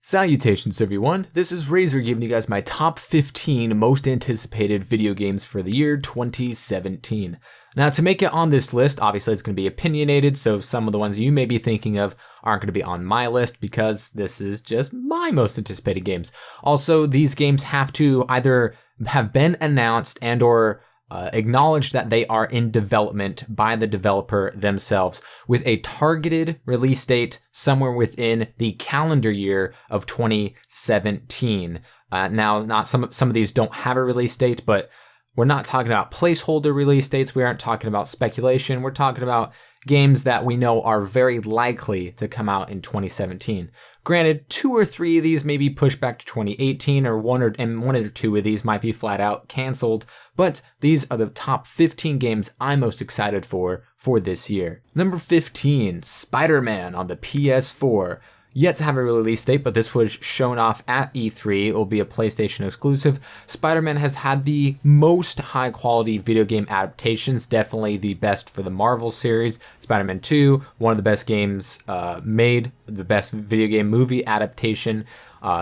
Salutations everyone, this is Razor giving you guys my top 15 most anticipated video games for the year 2017. Now to make it on this list, obviously it's going to be opinionated, so some of the ones you may be thinking of aren't going to be on my list because this is just my most anticipated games. Also, these games have to either have been announced and or acknowledge that they are in development by the developer themselves with a targeted release date somewhere within the calendar year of 2017. Now, not some of these don't have a release date, but we're not talking about placeholder release dates. We aren't talking about speculation. We're talking about games that we know are very likely to come out in 2017. Granted, 2 or 3 of these may be pushed back to 2018, or one or two of these might be flat out canceled, but these are the top 15 games I'm most excited for this year. Number 15, SpiderMan on the PS4. Yet to have a release date, but this was shown off at E3. It will be a PlayStation exclusive. Spider-Man has had the most high quality video game adaptations, definitely the best for the Marvel series. Spider-Man 2, one of the best games made, the best video game movie adaptation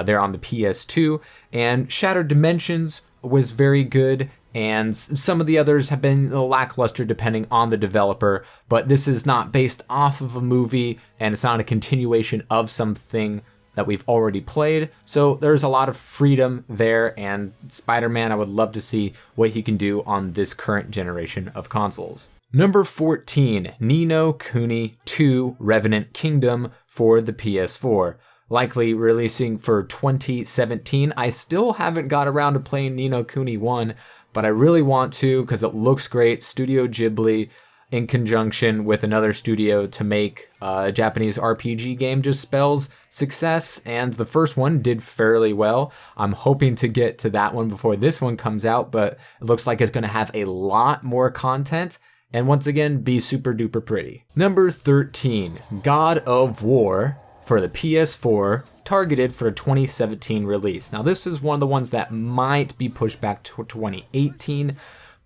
there on the PS2. And Shattered Dimensions was very good. And some of the others have been lackluster depending on the developer, but this is not based off of a movie and it's not a continuation of something that we've already played. So there's a lot of freedom there, and Spider-Man, I would love to see what he can do on this current generation of consoles. Number 14, Ni no Kuni 2 Revenant Kingdom for the PS4. Likely releasing for 2017. I still haven't got around to playing Ni no Kuni 1, but I really want to because it looks great. Studio Ghibli in conjunction with another studio to make a Japanese RPG game just spells success, and the first one did fairly well. I'm hoping to get to that one before this one comes out, but it looks like it's going to have a lot more content and once again be super duper pretty. Number 13, God of War for the PS4, targeted for a 2017 release. Now this is one of the ones that might be pushed back to 2018,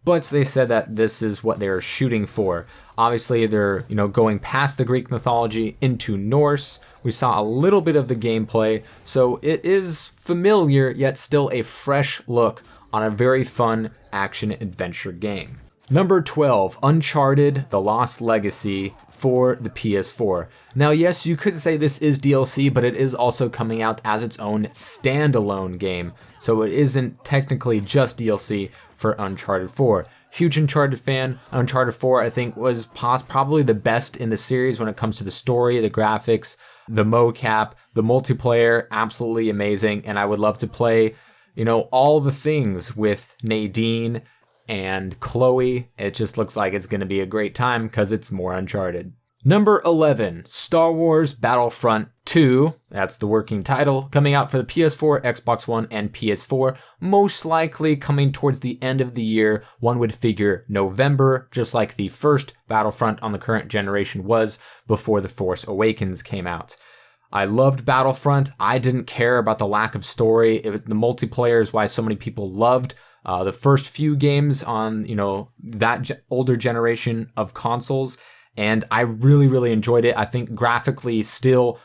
but they said that this is what they're shooting for. Obviously they're, going past the Greek mythology into Norse. We saw a little bit of the gameplay, so it is familiar yet still a fresh look on a very fun action adventure game. Number 12, Uncharted: The Lost Legacy for the PS4. Now, yes, you could say this is DLC, but it is also coming out as its own standalone game, so it isn't technically just DLC for Uncharted 4. Huge Uncharted fan. Uncharted 4, I think, was probably the best in the series when it comes to the story, the graphics, the mocap, the multiplayer, absolutely amazing, and I would love to play, all the things with Nadine and Chloe. It just looks like it's going to be a great time because it's more Uncharted. Number 11, Star Wars Battlefront 2, that's the working title, coming out for the PS4, Xbox One, and PS4, most likely coming towards the end of the year. One would figure November, just like the first Battlefront on the current generation was before The Force Awakens came out. I loved Battlefront. I didn't care about the lack of story. The multiplayer is why so many people loved the first few games on, that older generation of consoles. And I really, really enjoyed it. I think graphically still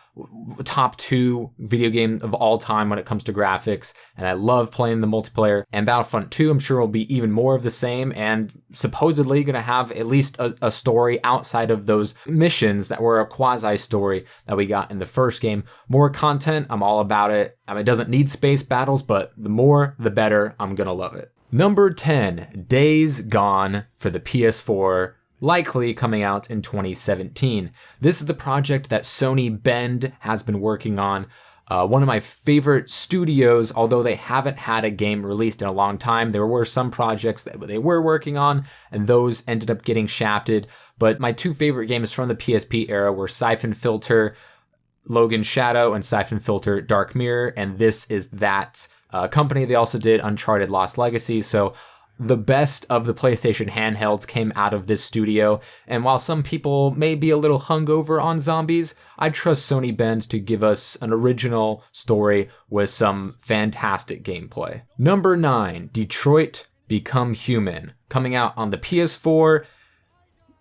top 2 video game of all time when it comes to graphics. And I love playing the multiplayer. And Battlefront 2, I'm sure will be even more of the same. And supposedly going to have at least a story outside of those missions that were a quasi-story that we got in the first game. More content, I'm all about it. It doesn't need space battles, but the more, the better. I'm going to love it. Number 10, Days Gone for the PS4. Likely coming out in 2017. This is the project that Sony Bend has been working on. One of my favorite studios, although they haven't had a game released in a long time. There were some projects that they were working on, and those ended up getting shafted. But my 2 favorite games from the PSP era were Siphon Filter Logan Shadow and Siphon Filter Dark Mirror, and this is that company. They also did Uncharted Lost Legacy, so the best of the PlayStation handhelds came out of this studio, and while some people may be a little hungover on zombies, I trust Sony Bend to give us an original story with some fantastic gameplay. Number 9, Detroit Become Human, coming out on the PS4.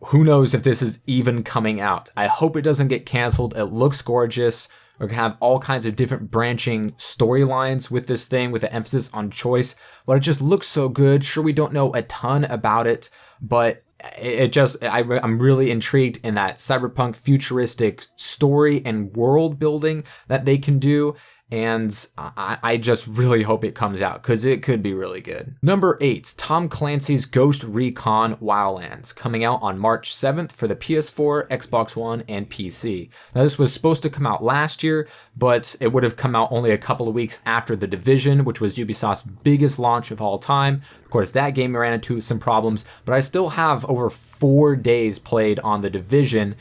Who knows if this is even coming out? I hope it doesn't get canceled. It looks gorgeous. We're going to have all kinds of different branching storylines with this thing, with the emphasis on choice. But it just looks so good. Sure, we don't know a ton about it, but I'm really intrigued in that cyberpunk futuristic story and world building that they can do. And I just really hope it comes out because it could be really good. Number 8, Tom Clancy's Ghost Recon Wildlands, coming out on March 7th for the PS4, Xbox One, and PC. Now, this was supposed to come out last year, but it would have come out only a couple of weeks after The Division, which was Ubisoft's biggest launch of all time. Of course, that game ran into some problems, but I still have over 4 days played on The Division,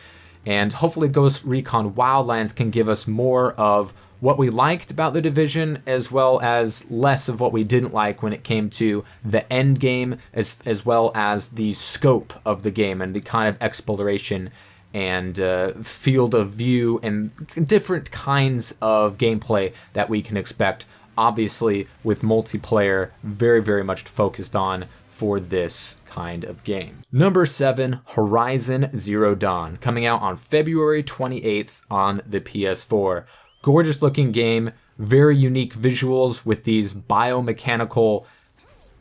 and hopefully Ghost Recon Wildlands can give us more of what we liked about The Division, as well as less of what we didn't like when it came to the end game, as well as the scope of the game and the kind of exploration and field of view and different kinds of gameplay that we can expect, obviously with multiplayer very, very much focused on for this kind of game. Number 7, Horizon Zero Dawn, coming out on February 28th on the PS4. Gorgeous looking game, very unique visuals with these biomechanical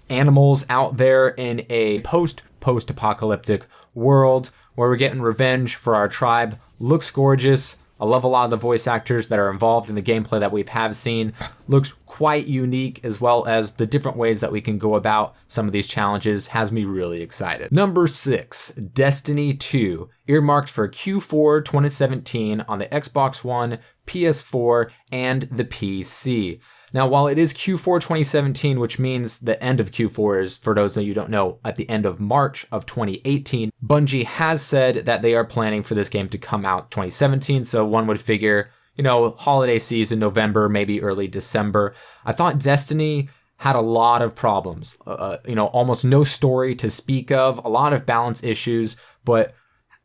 animals out there in a post-apocalyptic world where we're getting revenge for our tribe. Looks gorgeous. I love a lot of the voice actors that are involved in the gameplay that we have seen. Looks quite unique, as well as the different ways that we can go about some of these challenges has me really excited. Number 6, Destiny 2, earmarked for Q4 2017 on the Xbox One, PS4, and the PC. Now, while it is Q4 2017, which means the end of Q4 is, for those of you who don't know, at the end of March of 2018, Bungie has said that they are planning for this game to come out 2017, so one would figure, holiday season, November, maybe early December. I thought Destiny had a lot of problems, almost no story to speak of, a lot of balance issues, but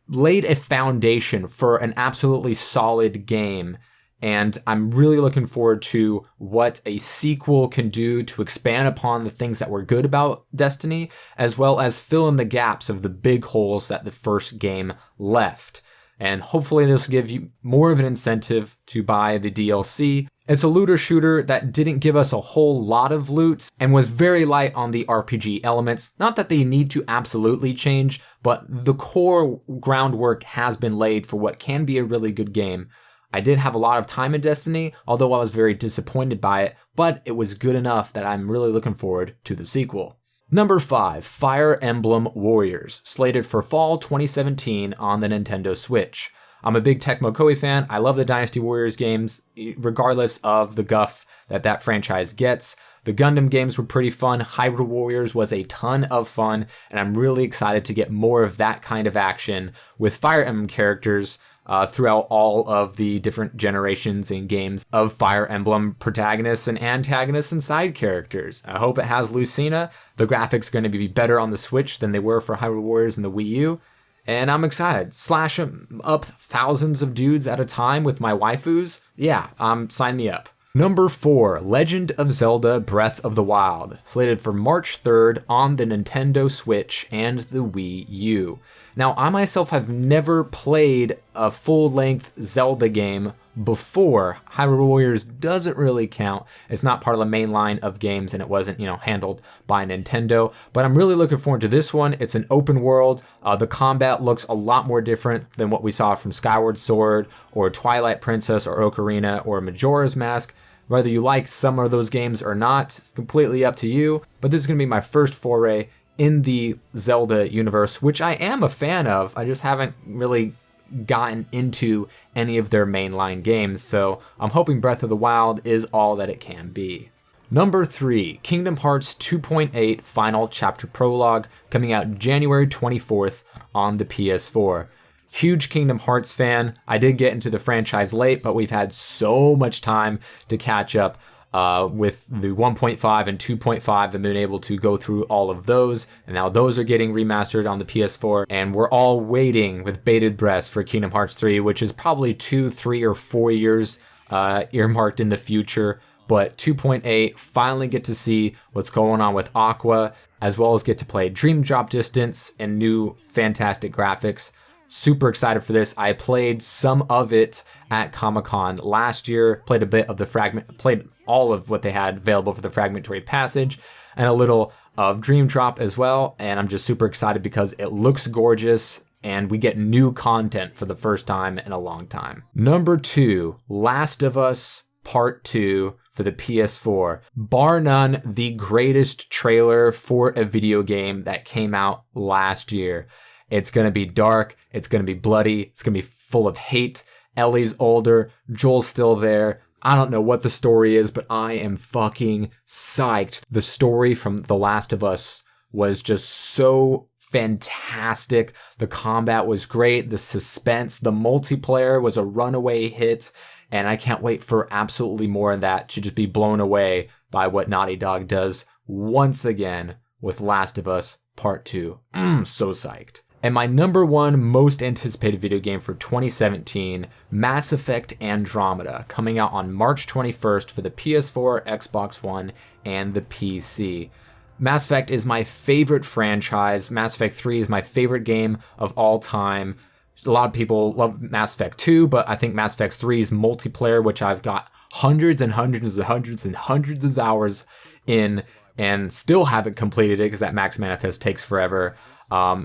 laid a foundation for an absolutely solid game. And I'm really looking forward to what a sequel can do to expand upon the things that were good about Destiny, as well as fill in the gaps of the big holes that the first game left. And hopefully this will give you more of an incentive to buy the DLC. It's a looter shooter that didn't give us a whole lot of loot and was very light on the RPG elements. Not that they need to absolutely change, but the core groundwork has been laid for what can be a really good game. I did have a lot of time in Destiny, although I was very disappointed by it, but it was good enough that I'm really looking forward to the sequel. Number 5, Fire Emblem Warriors, slated for fall 2017 on the Nintendo Switch. I'm a big Tecmo Koei fan. I love the Dynasty Warriors games, regardless of the guff that franchise gets. The Gundam games were pretty fun. Hyrule Warriors was a ton of fun, and I'm really excited to get more of that kind of action with Fire Emblem characters throughout all of the different generations and games of Fire Emblem protagonists and antagonists and side characters. I hope it has Lucina. The graphics are going to be better on the Switch than they were for Hyrule Warriors and the Wii U. And I'm excited. Slash up thousands of dudes at a time with my waifus. Yeah, sign me up. Number 4, Legend of Zelda Breath of the Wild, slated for March 3rd on the Nintendo Switch and the Wii U. Now, I myself have never played a full-length Zelda game before. Hyrule Warriors doesn't really count. It's not part of the main line of games, and it wasn't, handled by Nintendo. But I'm really looking forward to this one. It's an open world. The combat looks a lot more different than what we saw from Skyward Sword or Twilight Princess or Ocarina or Majora's Mask. Whether you like some of those games or not, it's completely up to you. But this is going to be my first foray in the Zelda universe, which I am a fan of. I just haven't really gotten into any of their mainline games, so I'm hoping Breath of the Wild is all that it can be. Number 3, Kingdom Hearts 2.8 Final Chapter Prologue, coming out January 24th on the PS4. Huge Kingdom Hearts fan. I did get into the franchise late, but we've had so much time to catch up with the 1.5 and 2.5. I've been able to go through all of those, and now those are getting remastered on the PS4, and we're all waiting with bated breath for Kingdom Hearts 3, which is probably 2, 3, or 4 years earmarked in the future. But 2.8, finally get to see what's going on with Aqua, as well as get to play Dream Drop Distance and new fantastic graphics. Super excited for this. I played some of it at Comic-Con last year, played a bit of played all of what they had available for the Fragmentary Passage, and a little of Dream Drop as well. And I'm just super excited because it looks gorgeous and we get new content for the first time in a long time. Number 2, Last of Us Part 2 for the PS4. Bar none, the greatest trailer for a video game that came out last year. It's gonna be dark, it's gonna be bloody, it's gonna be full of hate. Ellie's older, Joel's still there. I don't know what the story is, but I am fucking psyched. The story from The Last of Us was just so fantastic. The combat was great, the suspense, the multiplayer was a runaway hit, and I can't wait for absolutely more of that, to just be blown away by what Naughty Dog does once again with Last of Us Part 2. So psyched. And my number 1 most anticipated video game for 2017, Mass Effect Andromeda, coming out on March 21st for the PS4, Xbox One, and the PC. Mass Effect is my favorite franchise. Mass Effect 3 is my favorite game of all time. A lot of people love Mass Effect 2, but I think Mass Effect 3's multiplayer, which I've got hundreds and hundreds and hundreds and hundreds of hours in, and still haven't completed it because that Max Manifest takes forever.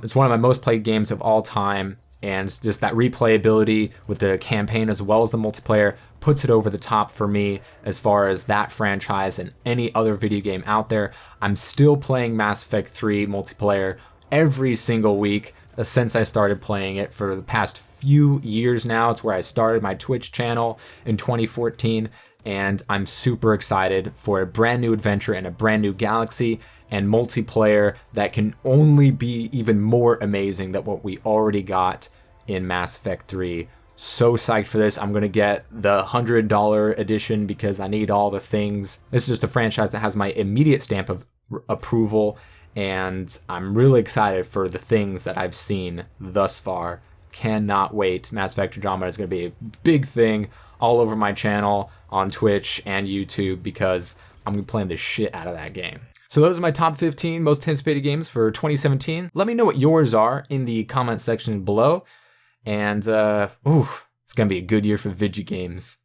It's one of my most played games of all time, and just that replayability with the campaign as well as the multiplayer puts it over the top for me as far as that franchise and any other video game out there. I'm still playing Mass Effect 3 multiplayer every single week since I started playing it for the past few years now. It's where I started my Twitch channel in 2014, and I'm super excited for a brand new adventure in a brand new galaxy and multiplayer that can only be even more amazing than what we already got in Mass Effect 3. So psyched for this. I'm going to get the $100 edition because I need all the things. This is just a franchise that has my immediate stamp of approval, and I'm really excited for the things that I've seen thus far. Cannot wait. Mass Effect Andromeda is going to be a big thing all over my channel on Twitch and YouTube because I'm going to be playing the shit out of that game. So those are my top 15 most anticipated games for 2017. Let me know what yours are in the comment section below. And, it's going to be a good year for vidjagames.